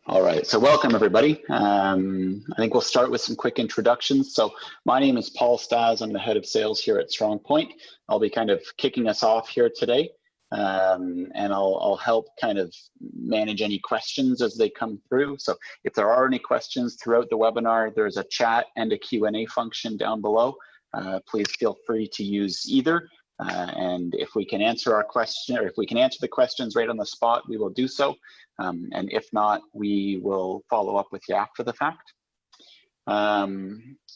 All right, so welcome everybody. I think we'll start with some quick introductions. So my name is Paul Stas. I'm the head of sales here at StrongPoint. I'll be kind of kicking us off here today, and I'll help kind of manage any questions as they come through. So if there are any questions throughout the webinar, there's a chat and a Q&A function down below. Please feel free to use either. And if we can answer our question, or if we can answer the questions right on the spot, we will do so. And if not, we will follow up with you after the fact.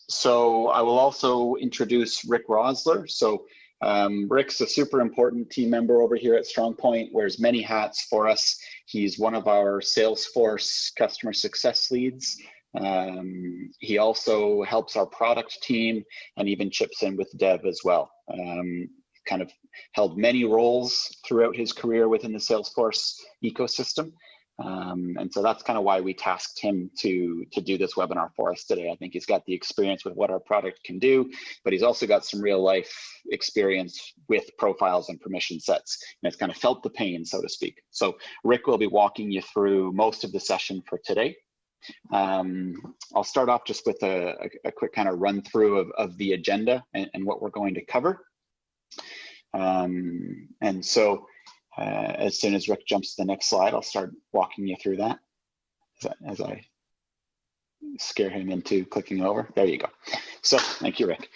So I will also introduce Rick Rosler. So Rick's a super important team member over here at StrongPoint, wears many hats for us. He's one of our Salesforce customer success leads. He also helps our product team and even chips in with dev as well. Kind of held many roles throughout his career within the Salesforce ecosystem. And so that's kind of why we tasked him to do this webinar for us today. I think he's got the experience with what our product can do, but he's also got some real life experience with profiles and permission sets, and it's kind of felt the pain, so to speak. So Rick will be walking you through most of the session for today. I'll start off just with a quick kind of run through of the agenda and what we're going to cover. And so as soon as Rick jumps to the next slide, I'll start walking you through that as I scare him into clicking over. There you go. So thank you, Rick.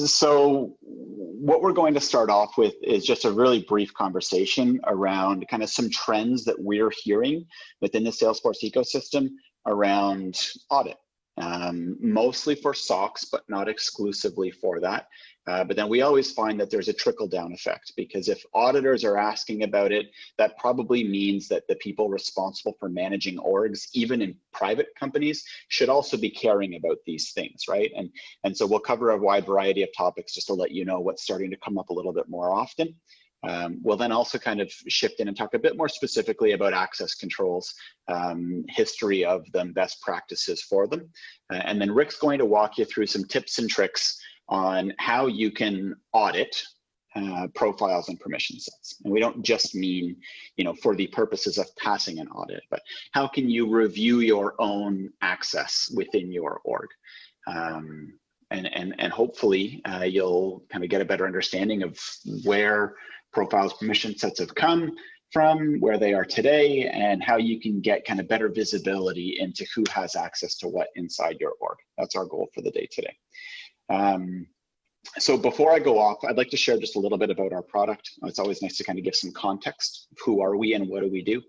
So what we're going to start off with is just a really brief conversation around kind of some trends that we're hearing within the Salesforce ecosystem around audit. Mostly for SOX, but not exclusively for that. But then we always find that there's a trickle-down effect, because if auditors are asking about it, that probably means that the people responsible for managing orgs, even in private companies, should also be caring about these things, right? And so we'll cover a wide variety of topics just to let you know what's starting to come up a little bit more often. We'll then also kind of shift in and talk a bit more specifically about access controls, history of them, best practices for them. And then Rick's going to walk you through some tips and tricks on how you can audit profiles and permission sets. And we don't just mean, for the purposes of passing an audit, but how can you review your own access within your org? And hopefully you'll kind of get a better understanding of where profiles, permission sets have come from, where they are today, and how you can get kind of better visibility into who has access to what inside your org. That's our goal for the day today. So before I go off, I'd like to share just a little bit about our product. It's always nice to kind of give some context. Who are we and what do we do?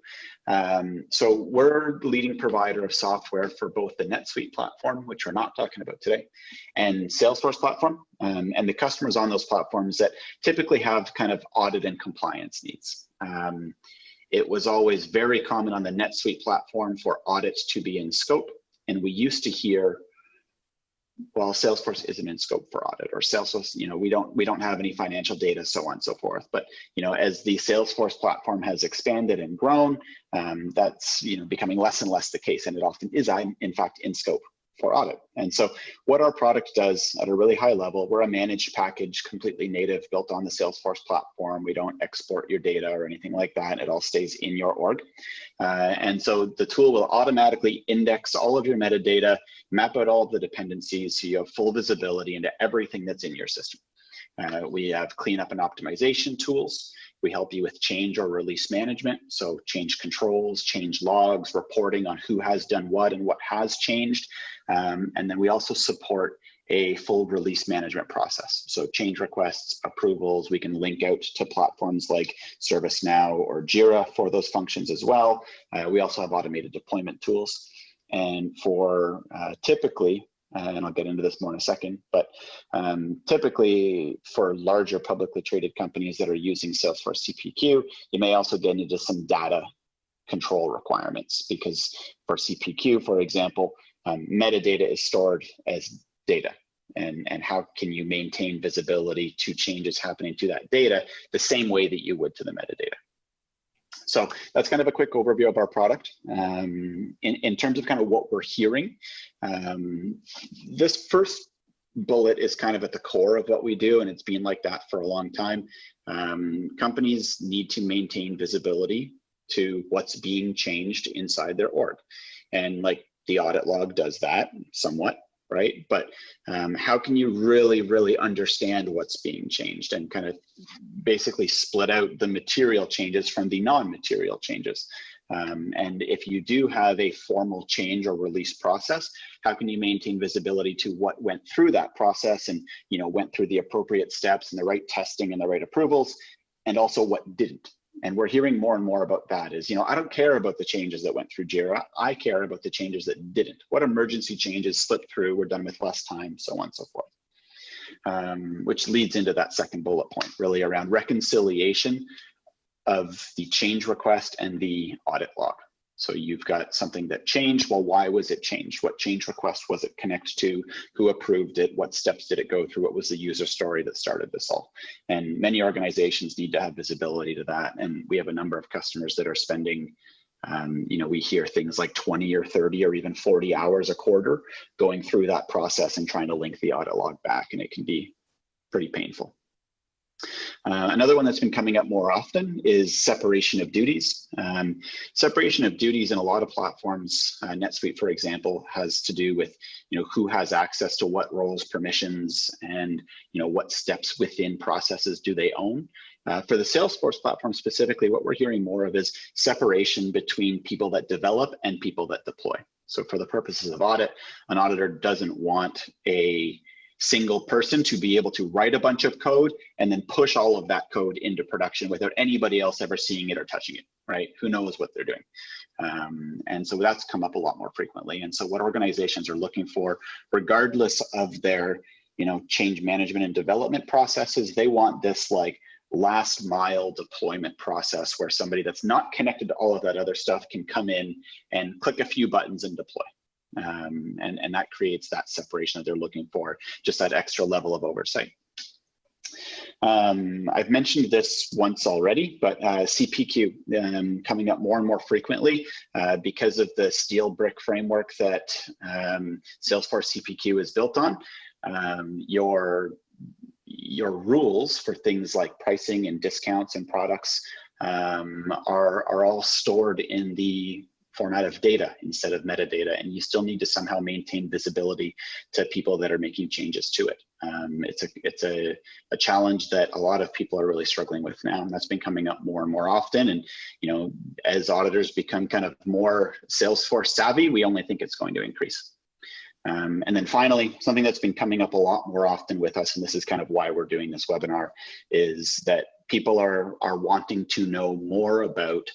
So we're the leading provider of software for both the NetSuite platform, which we're not talking about today, and Salesforce platform, and the customers on those platforms that typically have kind of audit and compliance needs. It was always very common on the NetSuite platform for audits to be in scope, and we used to hear, well, Salesforce isn't in scope for audit, or Salesforce, we don't have any financial data, so on and so forth. But as the Salesforce platform has expanded and grown, that's becoming less and less the case, and it often is in fact in scope for audit. And so what our product does at a really high level, we're a managed package, completely native, built on the Salesforce platform. We don't export your data or anything like that. It all stays in your org. And so the tool will automatically index all of your metadata, map out all of the dependencies, so you have full visibility into everything that's in your system. We have cleanup and optimization tools. We help you with change or release management, so change controls, change logs, reporting on who has done what and what has changed. And then we also support a full release management process. So change requests, approvals, we can link out to platforms like ServiceNow or Jira for those functions as well. We also have automated deployment tools. And for typically, and I'll get into this more in a second, but typically for larger publicly traded companies that are using Salesforce CPQ, you may also get into some data control requirements, because for CPQ, for example, metadata is stored as data. And how can you maintain visibility to changes happening to that data the same way that you would to the metadata? So that's kind of a quick overview of our product. In terms of kind of what we're hearing, this first bullet is kind of at the core of what we do, and it's been like that for a long time. Companies need to maintain visibility to what's being changed inside their org. And like the audit log does that somewhat, right? But how can you really understand what's being changed and kind of basically split out the material changes from the non-material changes? And if you do have a formal change or release process, how can you maintain visibility to what went through that process and, you know, went through the appropriate steps and the right testing and the right approvals, and also what didn't? And we're hearing more and more about that is, you know, I don't care about the changes that went through JIRA. I care about the changes that didn't. What emergency changes slipped through, were done with less time, so on and so forth. Which leads into that second bullet point, really around reconciliation of the change request and the audit log. So you've got something that changed. Well, why was it changed? What change request was it connected to? Who approved it? What steps did it go through? What was the user story that started this all? And many organizations need to have visibility to that. And we have a number of customers that are spending, you know, we hear things like 20 or 30 or even 40 hours a quarter going through that process and trying to link the audit log back. And it can be pretty painful. Another one that's been coming up more often is separation of duties. Separation of duties in a lot of platforms, NetSuite, for example, has to do with, you know, who has access to what roles, permissions, and, you know, what steps within processes do they own. For the Salesforce platform specifically, what we're hearing more of is separation between people that develop and people that deploy. So for the purposes of audit, an auditor doesn't want a single person to be able to write a bunch of code and then push all of that code into production without anybody else ever seeing it or touching it, right? Who knows what they're doing? And so that's come up a lot more frequently. And so what organizations are looking for, regardless of their, you know, change management and development processes, they want this like last mile deployment process where somebody that's not connected to all of that other stuff can come in and click a few buttons and deploy. And that creates that separation that they're looking for, just that extra level of oversight. I've mentioned this once already, but CPQ coming up more and more frequently because of the steel brick framework that Salesforce CPQ is built on. Your rules for things like pricing and discounts and products are all stored in the format of data instead of metadata, and you still need to somehow maintain visibility to people that are making changes to it. It's a challenge that a lot of people are really struggling with now, and that's been coming up more and more often. And, you know, as auditors become kind of more Salesforce savvy, we only think it's going to increase. And then finally, something that's been coming up a lot more often with us, and this is kind of why we're doing this webinar, is that people are wanting to know more about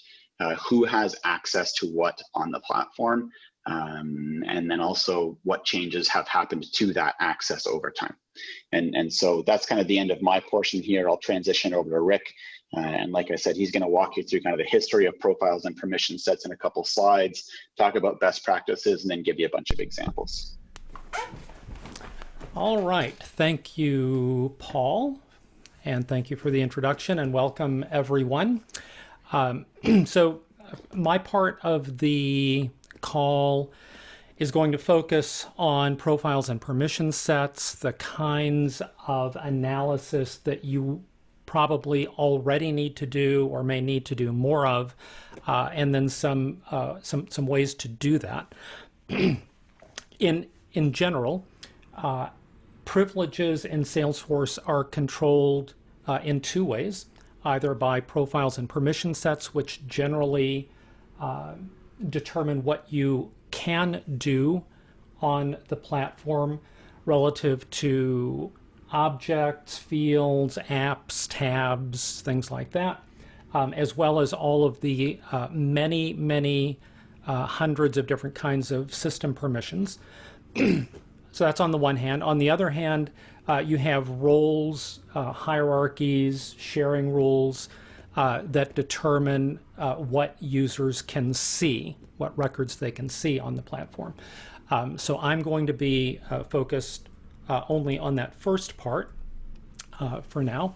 who has access to what on the platform, and then also what changes have happened to that access over time. And so that's kind of the end of my portion here. I'll transition over to Rick. And like I said, he's going to walk you through kind of the history of profiles and permission sets in a couple slides, talk about best practices, and then give you a bunch of examples. All right. Thank you, Paul. And thank you for the introduction, and welcome everyone. So my part of the call is going to focus on profiles and permission sets, the kinds of analysis that you probably already need to do or may need to do more of, and then some ways to do that. In general, privileges in Salesforce are controlled in two ways. Either by profiles and permission sets, which generally determine what you can do on the platform relative to objects, fields, apps, tabs, things like that, as well as all of the many hundreds of different kinds of system permissions. So that's on the one hand. On the other hand, you have roles, hierarchies, sharing rules that determine what users can see, what records they can see on the platform. So I'm going to be focused only on that first part for now.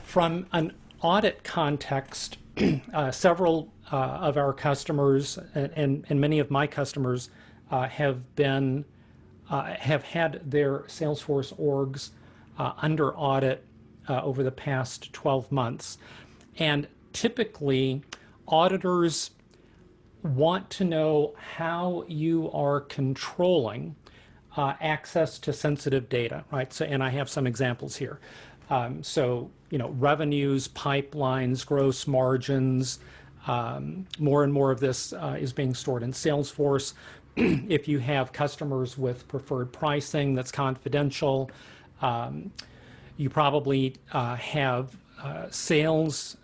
From an audit context, several of our customers and many of my customers have had their Salesforce orgs under audit over the past 12 months. And typically, auditors want to know how you are controlling access to sensitive data, right? So, and I have some examples here. So, revenues, pipelines, gross margins, more and more of this is being stored in Salesforce. If you have customers with preferred pricing that's confidential, you probably have sales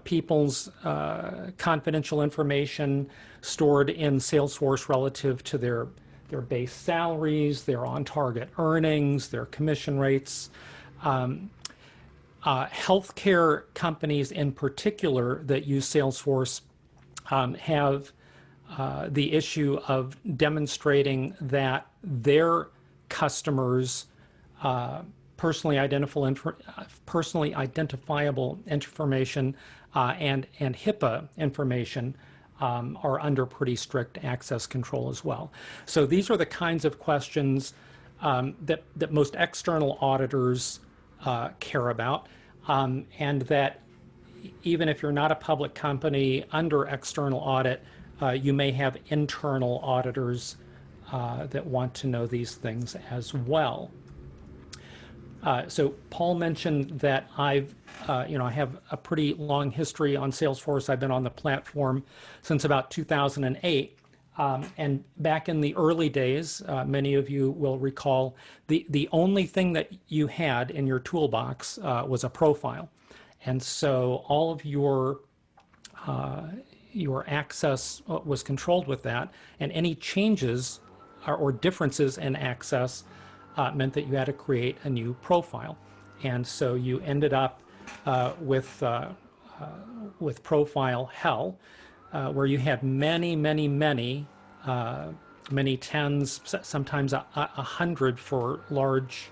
people's confidential information stored in Salesforce relative to their base salaries, their on-target earnings, their commission rates. Healthcare companies in particular that use Salesforce have the issue of demonstrating that their customers' personally identifiable information and HIPAA information are under pretty strict access control as well. So these are the kinds of questions that most external auditors care about, and that even if you're not a public company under external audit, you may have internal auditors that want to know these things as well. So Paul mentioned that I have a pretty long history on Salesforce. I've been on the platform since about 2008. And back in the early days, many of you will recall, the only thing that you had in your toolbox was a profile. And so all of your access was controlled with that, and any changes or differences in access meant that you had to create a new profile. And so you ended up with profile hell, where you had many tens, sometimes 100 for large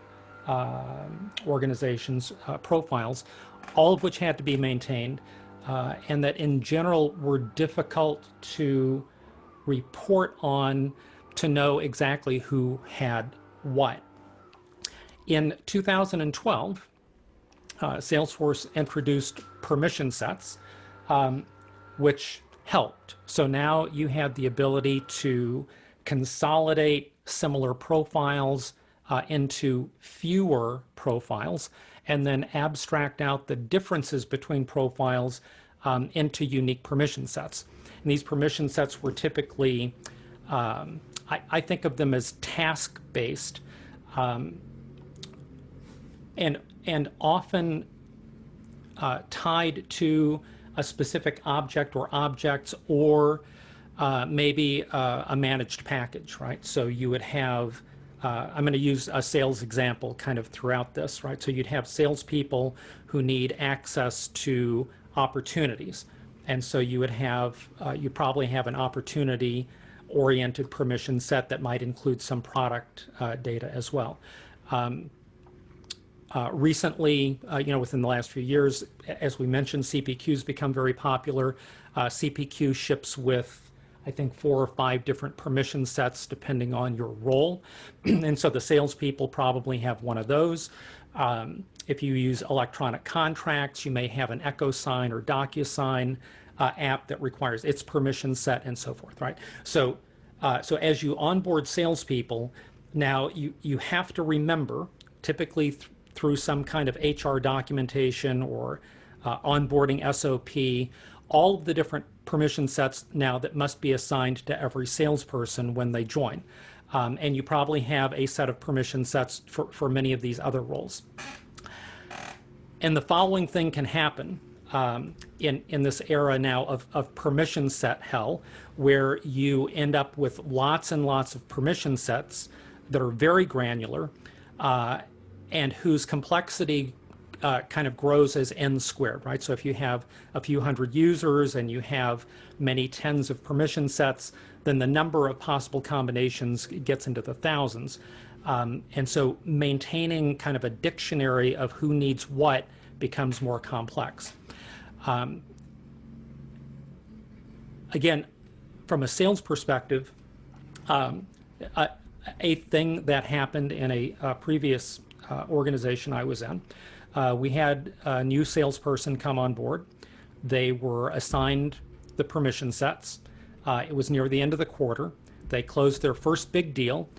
organizations, profiles, all of which had to be maintained, and that in general were difficult to report on, to know exactly who had what. In 2012, Salesforce introduced permission sets, which helped. So now you had the ability to consolidate similar profiles into fewer profiles, and then abstract out the differences between profiles into unique permission sets. And these permission sets were typically, I think of them as task-based, and often tied to a specific object or objects, or maybe a managed package, right? So you would have, I'm going to use a sales example kind of throughout this, right? So you'd have salespeople who need access to opportunities. And so you would have, you probably have an opportunity-oriented permission set that might include some product data as well. Recently, within the last few years, as we mentioned, CPQ's become very popular. CPQ ships with, I think, 4 or 5 different permission sets depending on your role. And so the salespeople probably have one of those. If you use electronic contracts, you may have an EchoSign or DocuSign app that requires its permission set, and so forth, right? So as you onboard salespeople, now you have to remember, typically through some kind of HR documentation or onboarding SOP, all of the different permission sets now that must be assigned to every salesperson when they join. And you probably have a set of permission sets for many of these other roles. And the following thing can happen in this era now of permission set hell, where you end up with lots and lots of permission sets that are very granular, and whose complexity kind of grows as n squared, right? So if you have a few hundred users and you have many tens of permission sets, then the number of possible combinations gets into the thousands. And so maintaining kind of a dictionary of who needs what becomes more complex. Again, from a sales perspective, a thing that happened in a previous organization I was in, we had a new salesperson come on board. They were assigned the permission sets. It was near the end of the quarter. They closed their first big deal,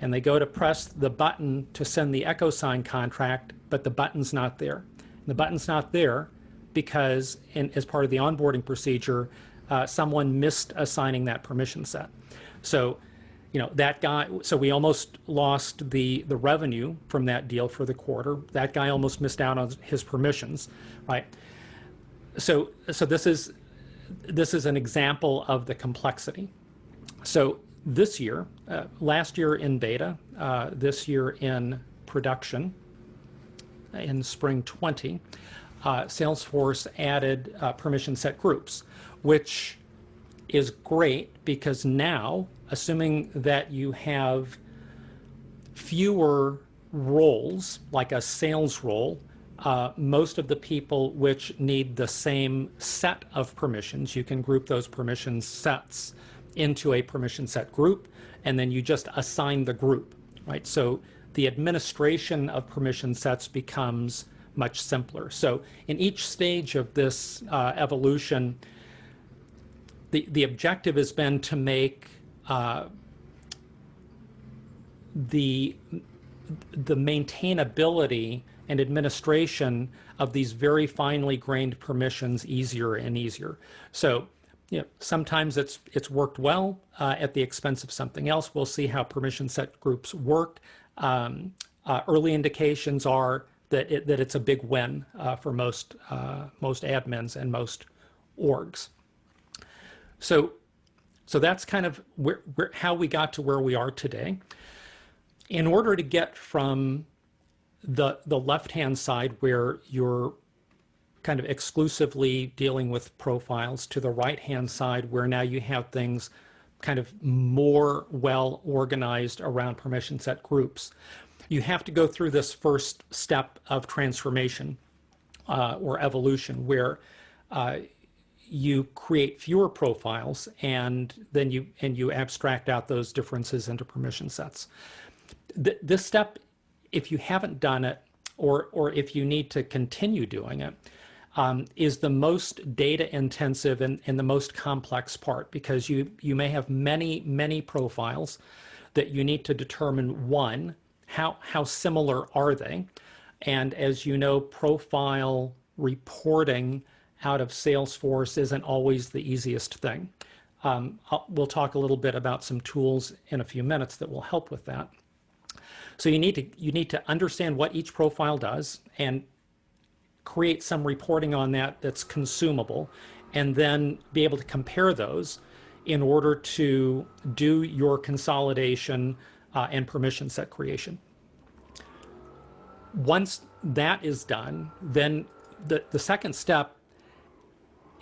and they go to press the button to send the EchoSign contract, but the button's not there. And the button's not there because, as part of the onboarding procedure, someone missed assigning that permission set. So, that guy. So we almost lost the revenue from that deal for the quarter. That guy almost missed out on his permissions, right? So this is an example of the complexity. So this year, last year in beta, this year in production, in spring 20, Salesforce added permission set groups, which is great because now, assuming that you have fewer roles, like a sales role, most of the people which need the same set of permissions, you can group those permission sets into a permission set group, and then you just assign the group, right? So the administration of permission sets becomes much simpler. So in each stage of this evolution, the objective has been to make the maintainability and administration of these very finely grained permissions easier and easier. So, sometimes it's worked well at the expense of something else. We'll see how permission set groups work. Early indications are that it's a big win for most admins and most orgs. So that's kind of how we got to where we are today. In order to get from the left-hand side, where you're kind of exclusively dealing with profiles, to the right-hand side, where now you have things kind of more well organized around permission set groups, you have to go through this first step of transformation or evolution, where you create fewer profiles, and then you abstract out those differences into permission sets. This step, if you haven't done it, or if you need to continue doing it, is the most data intensive and the most complex part, because you may have many profiles that you need to determine, one, how similar are they? And as you know, profile reporting out of Salesforce isn't always the easiest thing. We'll talk a little bit about some tools in a few minutes that will help with that. So you need to understand what each profile does and create some reporting on that that's consumable, and then be able to compare those in order to do your consolidation and permission set creation. Once that is done, then the second step,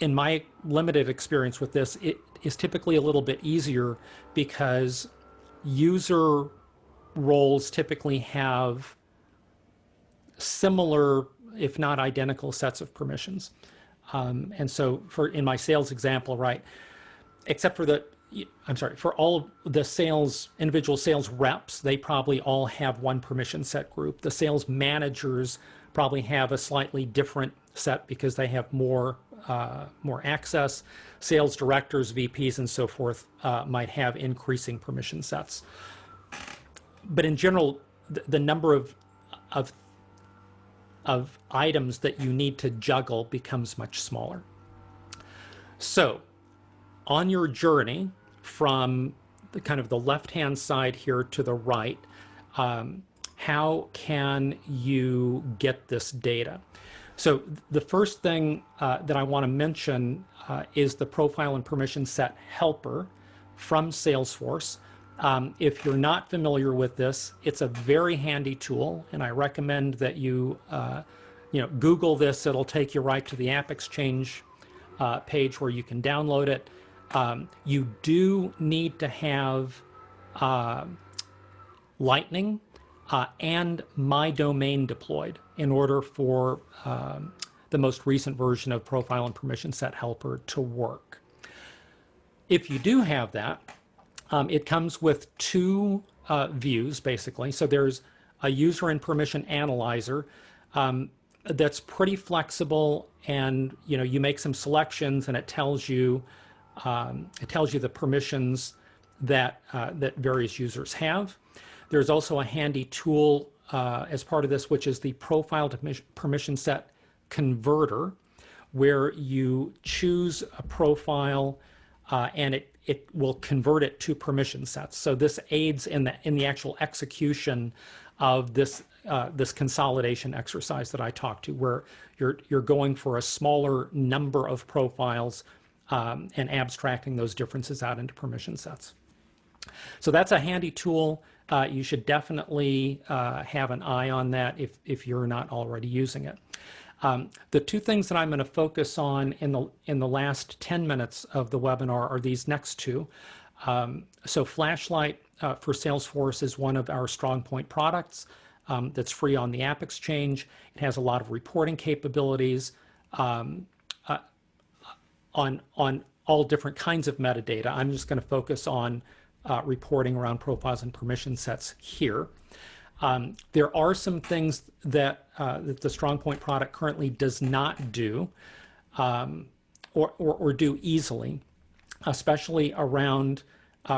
in my limited experience with this, it is typically a little bit easier, because user roles typically have similar, if not identical, sets of permissions. And so in my sales example, right, except for for all the individual sales reps, they probably all have one permission set group. The sales managers probably have a slightly different set because they have more access. Sales directors, VPs, and so forth might have increasing permission sets. But in general, the number of items that you need to juggle becomes much smaller. So on your journey from the left-hand side here to the right, how can you get this data? So the first thing that I want to mention is the Profile and Permission Set Helper from Salesforce. If you're not familiar with this, it's a very handy tool, and I recommend that you Google this. It'll take you right to the App Exchange page where you can download it. You do need to have Lightning and My Domain deployed in order for the most recent version of Profile and Permission Set Helper to work. If you do have that, it comes with two views, basically. So there's a user and permission analyzer that's pretty flexible, and you make some selections, and it tells you It tells you the permissions that, that various users have. There's also a handy tool as part of this, which is the profile to permission set converter, where you choose a profile and it will convert it to permission sets. So this aids in the actual execution of this this consolidation exercise that I talked to, where you're going for a smaller number of profiles and abstracting those differences out into permission sets. So that's a handy tool. You should definitely have an eye on that if you're not already using it. The two things that I'm going to focus on in the last 10 minutes of the webinar are these next two. So Flashlight for Salesforce is one of our StrongPoint products that's free on the App Exchange. It has a lot of reporting capabilities on all different kinds of metadata. I'm just going to focus on reporting around profiles and permission sets here. There are some things that, that the StrongPoint product currently does not do or do easily, especially around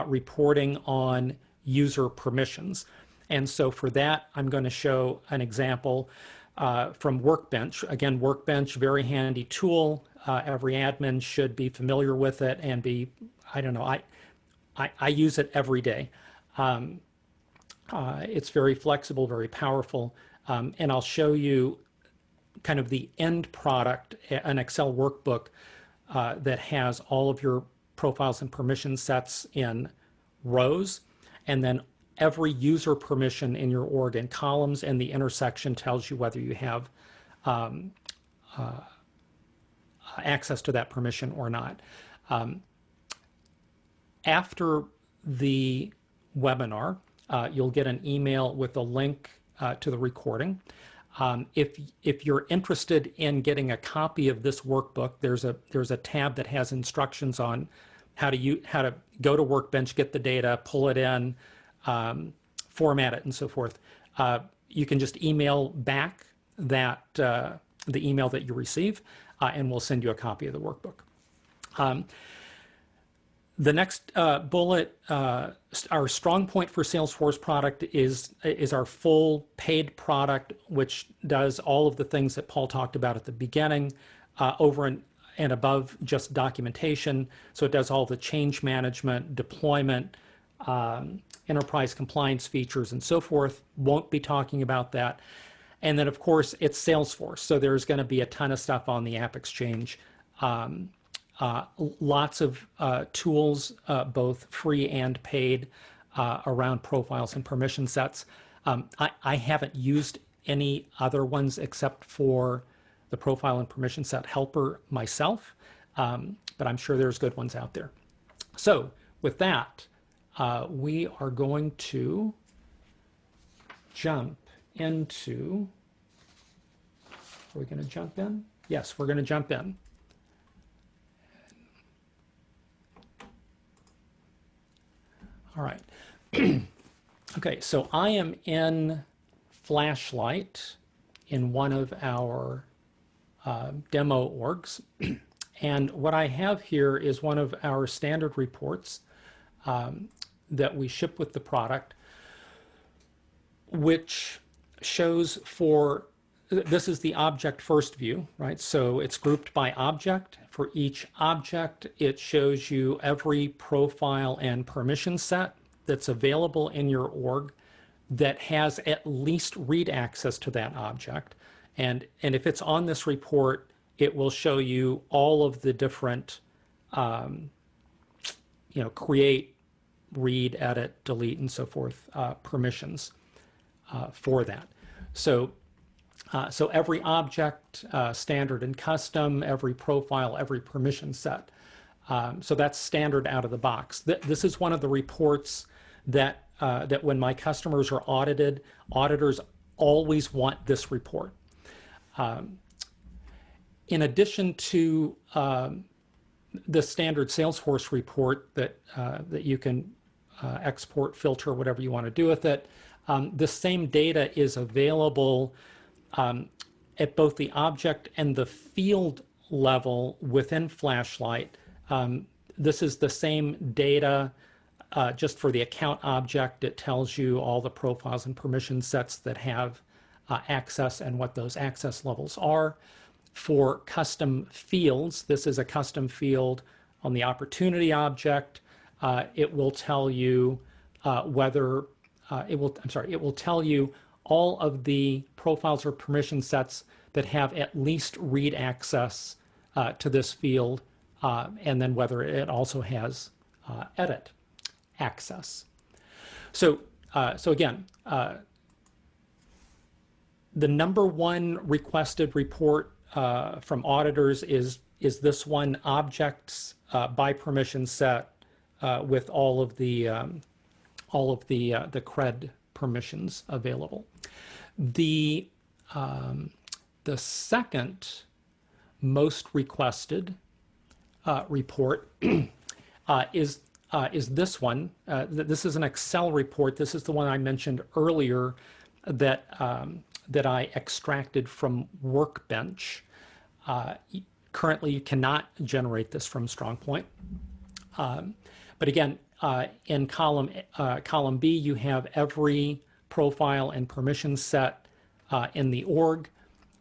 reporting on user permissions. And so for that, I'm going to show an example from Workbench. Again, Workbench, very handy tool. Every admin should be familiar with it and be, I don't know, I use it every day. It's very flexible, very powerful, and I'll show you kind of the end product, an Excel workbook that has all of your profiles and permission sets in rows, and then every user permission in your org in columns, and the intersection tells you whether you have access to that permission or not. After the webinar, you'll get an email with a link to the recording. If you're interested in getting a copy of this workbook, there's a tab that has instructions on how to go to Workbench, get the data, pull it in, format it, and so forth. You can just email back that the email that you receive, and we'll send you a copy of the workbook. The next bullet, our StrongPoint for Salesforce product is our full paid product, which does all of the things that Paul talked about at the beginning, over and above just documentation. So it does all the change management, deployment, enterprise compliance features, and so forth. Won't be talking about that. And then, of course, it's Salesforce. So there's going to be a ton of stuff on the App Exchange. Lots of tools, both free and paid, around profiles and permission sets. I haven't used any other ones except for the profile and permission set helper myself, but I'm sure there's good ones out there. So with that, we are going to jump into, are we going to jump in? Yes, we're going to jump in. All right. Okay, so I am in Flashlight in one of our demo orgs. And what I have here is one of our standard reports that we ship with the product, which shows for, this is the object first view, right? So it's grouped by object. For each object, it shows you every profile and permission set that's available in your org that has at least read access to that object. And if it's on this report, it will show you all of the different, create, read, edit, delete, and so forth, permissions for that. So every object, standard and custom, every profile, every permission set. So that's standard out of the box. This is one of the reports that when my customers are audited, auditors always want this report. In addition to the standard Salesforce report that you can export, filter, whatever you want to do with it, the same data is available at both the object and the field level within Flashlight This is the same data just for the account object. It tells you all the profiles and permission sets that have access and what those access levels are. For custom fields, this is a custom field on the opportunity object. It will tell you it will tell you all of the profiles or permission sets that have at least read access to this field, and then whether it also has edit access. So again, the number one requested report from auditors is this one: objects by permission set with all of the cred permissions available. The second most requested report is this one. This is an Excel report. This is the one I mentioned earlier that I extracted from Workbench. Currently, you cannot generate this from StrongPoint. But again, in column B, you have every profile and permission set in the org.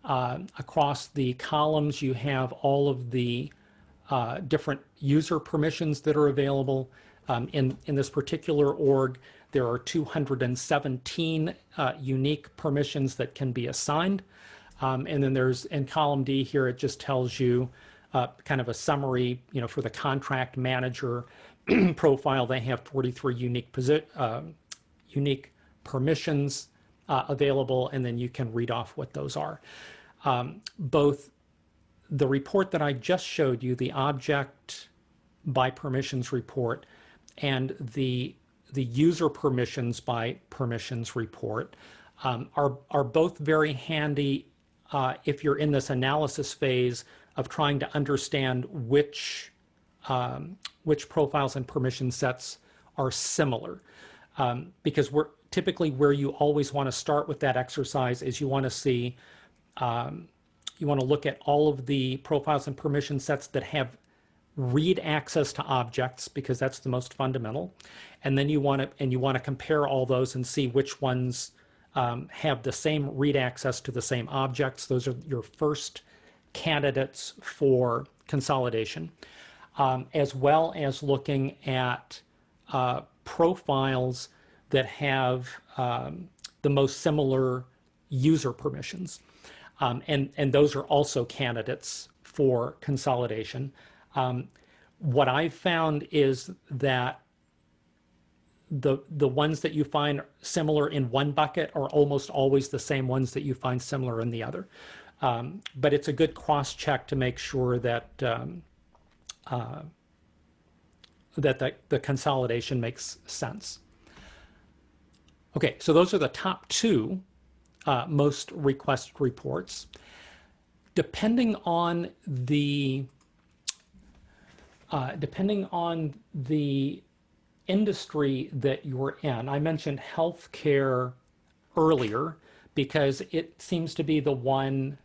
Across the columns, you have all of the different user permissions that are available. In this particular org, there are 217 unique permissions that can be assigned. And then there's, in column D here, it just tells you kind of a summary, for the contract manager profile. They have 43 unique permissions available, and then you can read off what those are. Both the report that I just showed you, the object by permissions report, and the user permissions by permissions report are both very handy if you're in this analysis phase of trying to understand which profiles and permission sets are similar. Because we're typically where you always want to start with that exercise is you want to see, you want to look at all of the profiles and permission sets that have read access to objects, because that's the most fundamental. And then you want to compare all those and see which ones have the same read access to the same objects. Those are your first candidates for consolidation, as well as looking at profiles that have the most similar user permissions. And those are also candidates for consolidation. What I've found is that the ones that you find similar in one bucket are almost always the same ones that you find similar in the other. But it's a good cross-check to make sure that the consolidation makes sense. Okay, so those are the top two most requested reports. Depending on the industry that you're in, I mentioned healthcare earlier because it seems to be the one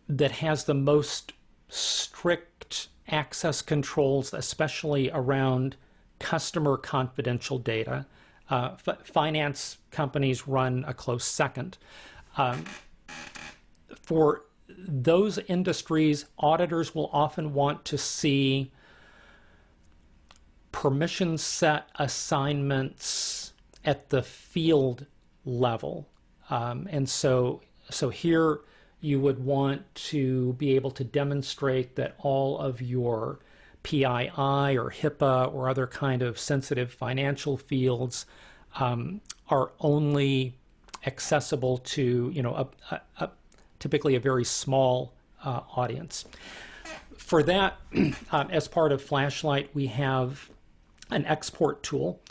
that has the most strict access controls, especially around customer confidential data. Finance companies run a close second. For those industries, auditors will often want to see permission set assignments at the field level. And so here you would want to be able to demonstrate that all of your PII or HIPAA or other kind of sensitive financial fields are only accessible to typically a very small audience. For that, as part of Flashlight, we have an export tool.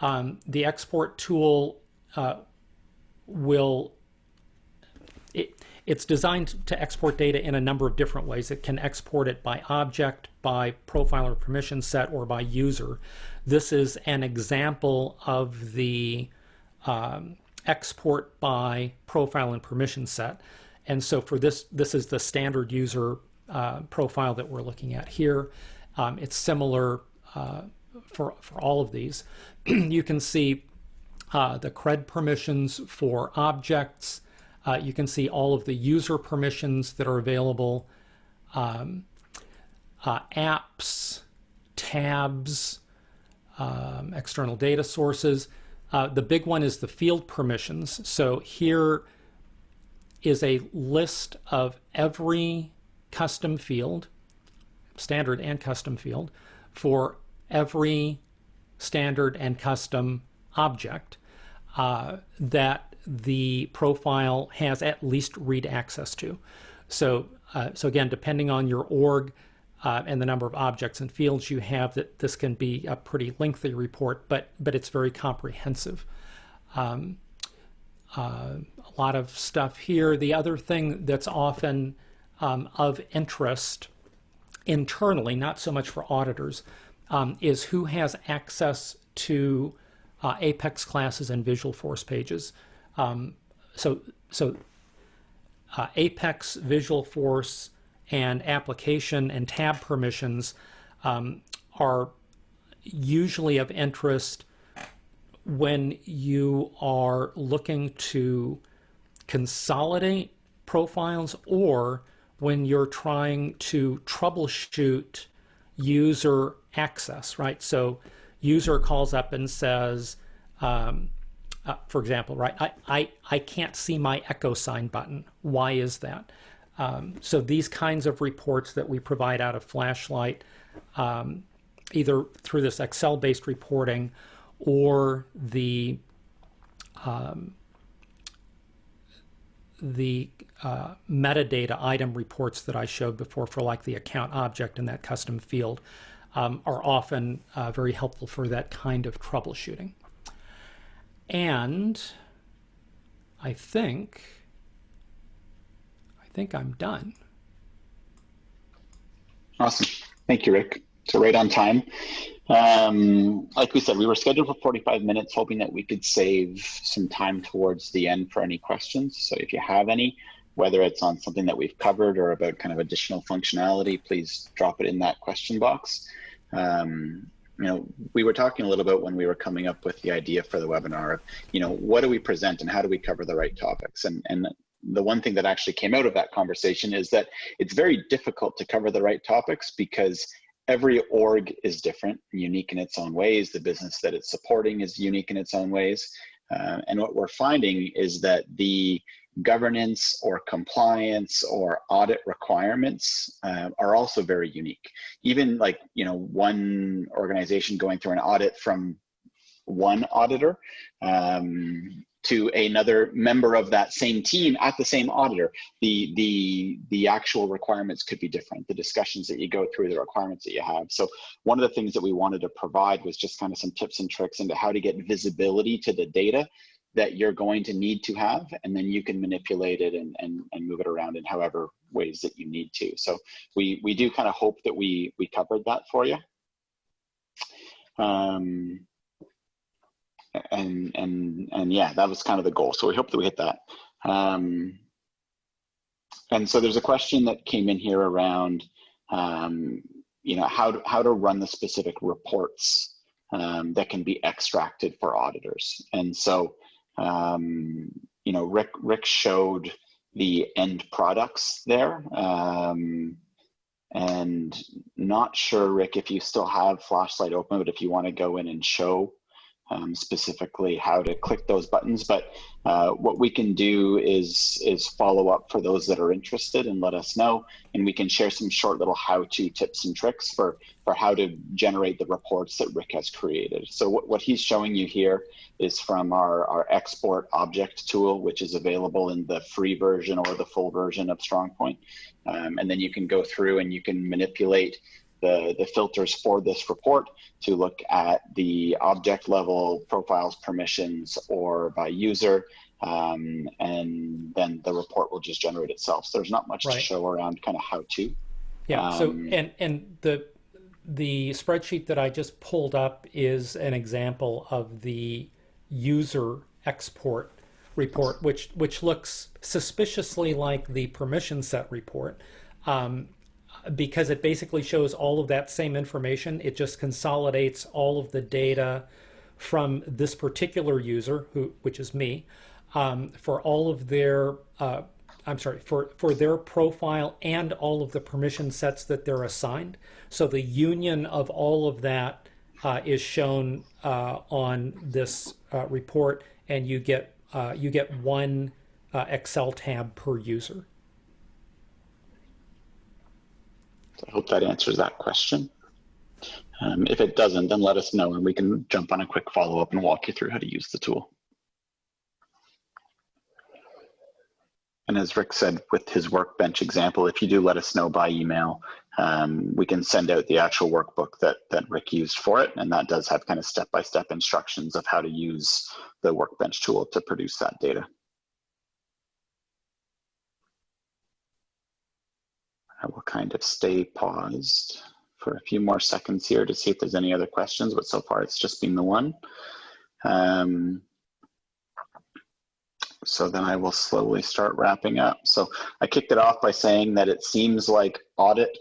The export tool it's designed to export data in a number of different ways. It can export it by object, by profile or permission set, or by user. This is an example of the export by profile and permission set. And so for this is the standard user profile that we're looking at here. It's similar for all of these. You can see the CRED permissions for objects. You can see all of the user permissions that are available, apps, tabs, external data sources. The big one is the field permissions. So here is a list of every custom field, standard and custom field, for every standard and custom object that the profile has at least read access to. So again, depending on your org and the number of objects and fields you have, that this can be a pretty lengthy report, but it's very comprehensive. A lot of stuff here. The other thing that's often of interest internally, not so much for auditors, is who has access to Apex classes and Visualforce pages. So Apex, Visualforce, and application and tab permissions are usually of interest when you are looking to consolidate profiles or when you're trying to troubleshoot user access, right? So user calls up and says, for example, right, I can't see my echo sign button. Why is that? So these kinds of reports that we provide out of Flashlight, either through this Excel-based reporting or the metadata item reports that I showed before for like the account object and that custom field are often very helpful for that kind of troubleshooting. And I think I'm done. Awesome. Thank you, Rick. So right on time. Like we said, we were scheduled for 45 minutes, hoping that we could save some time towards the end for any questions. So if you have any, whether it's on something that we've covered or about kind of additional functionality, please drop it in that question box. We were talking a little bit when we were coming up with the idea for the webinar of, what do we present and how do we cover the right topics? And the one thing that actually came out of that conversation is that it's very difficult to cover the right topics because every org is different, unique in its own ways. The business that it's supporting is unique in its own ways. And what we're finding is that the governance or compliance or audit requirements are also very unique. Even like, one organization going through an audit from one auditor to another member of that same team at the same auditor, the actual requirements could be different. The discussions that you go through, the requirements that you have. So one of the things that we wanted to provide was just kind of some tips and tricks into how to get visibility to the data that you're going to need to have, and then you can manipulate it and move it around in however ways that you need to. So we do kind of hope that we covered that for you. And yeah, that was kind of the goal. So we hope that we hit that. And so there's a question that came in here around, how to run the specific reports that can be extracted for auditors. And so, Rick showed the end products there. And not sure, Rick, if you still have Flashlight open, but if you want to go in and show specifically how to click those buttons, but what we can do is follow up for those that are interested and let us know, and we can share some short little how-to tips and tricks for how to generate the reports that Rick has created. So what he's showing you here is from our export object tool, which is available in the free version or the full version of StrongPoint, and then you can go through and you can manipulate the filters for this report to look at the object level profiles, permissions, or by user, and then the report will just generate itself. So there's not much to show around kind of how to. Yeah. So and the spreadsheet that I just pulled up is an example of the user export report, which looks suspiciously like the permission set report. because it basically shows all of that same information. It just consolidates all of the data from this particular user, which is me, for all of their, for their profile and all of the permission sets that they're assigned. So the union of all of that is shown on this report, and you get one Excel tab per user. So I hope that answers that question. If it doesn't, then let us know and we can jump on a quick follow-up and walk you through how to use the tool. And as Rick said, with his workbench example, if you do let us know by email, we can send out the actual workbook that Rick used for it. And that does have kind of step-by-step instructions of how to use the workbench tool to produce that data. I will kind of stay paused for a few more seconds here to see if there's any other questions, but so far it's just been the one. So then I will slowly start wrapping up. So I kicked it off by saying that it seems like audit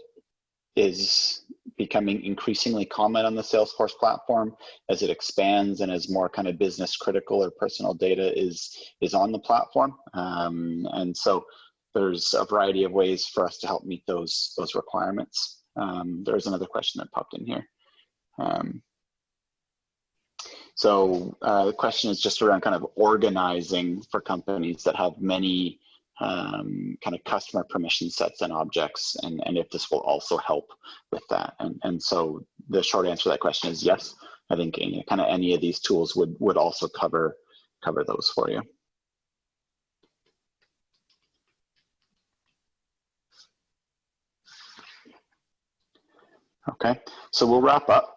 is becoming increasingly common on the Salesforce platform as it expands and as more kind of business critical or personal data is on the platform. And so there's a variety of ways for us to help meet those requirements. There's another question that popped in here. The question is just around kind of organizing for companies that have many kind of customer permission sets and objects, and if this will also help with that. And so the short answer to that question is yes. I think kind of any of these tools would also cover those for you. Okay, so we'll wrap up.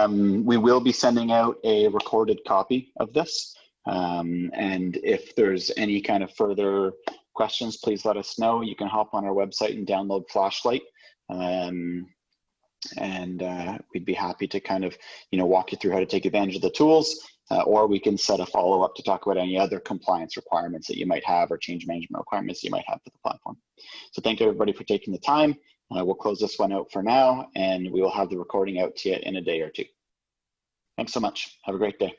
We will be sending out a recorded copy of this. And if there's any kind of further questions, please let us know. You can hop on our website and download Flashlight. We'd be happy to kind of, walk you through how to take advantage of the tools, or we can set a follow-up to talk about any other compliance requirements that you might have or change management requirements you might have for the platform. So thank you everybody for taking the time. We'll close this one out for now, and we will have the recording out to you in a day or two. Thanks so much. Have a great day.